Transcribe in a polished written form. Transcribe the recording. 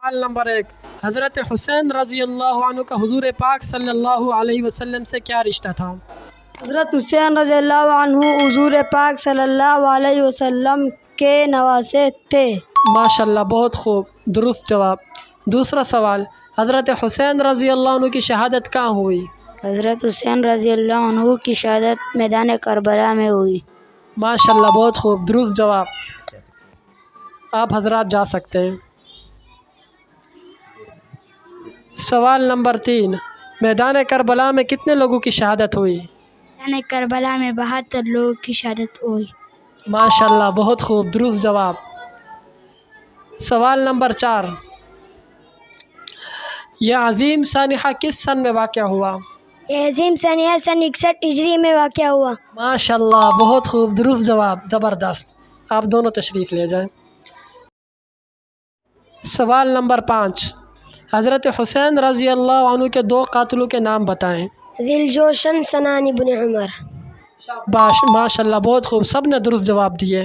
سوال نمبر 1، حضرت حسین رضی اللہ عنہ کا حضور پاک صلی اللہ علیہ وسلم سے کیا رشتہ تھا؟ حضرت حسین رضی اللہ عنہ حضور پاک صلی اللہ علیہ وسلم کے نواسے تھے۔ ماشاءاللہ، بہت خوب، درست جواب۔ دوسرا سوال، حضرت حسین رضی اللہ عنہ کی شہادت کہاں ہوئی؟ حضرت حسین رضی اللہ عنہ کی شہادت میدان کربلا میں ہوئی۔ ماشاءاللہ، بہت خوب، درست جواب۔ آپ حضرات جا سکتے ہیں۔ سوال نمبر 3، میدان کربلا میں کتنے لوگوں کی شہادت ہوئی؟ میدان کربلا میں 72 لوگوں کی شہادت ہوئی۔ ماشاءاللہ، بہت خوب، درست جواب۔ سوال نمبر 4، یہ عظیم سانحہ کس سن میں واقع ہوا؟ یہ عظیم سانحہ سن 61 ہجری میں واقع ہوا۔ ماشاءاللہ، بہت خوب، درست جواب، زبردست۔ آپ دونوں تشریف لے جائیں۔ سوال نمبر 5، حضرت حسین رضی اللہ عنہ کے 2 قاتلوں کے نام بتائیں۔ ذی الجوشن سنان بن عمر۔ ماشاءاللہ، بہت خوب، سب نے درست جواب دیے۔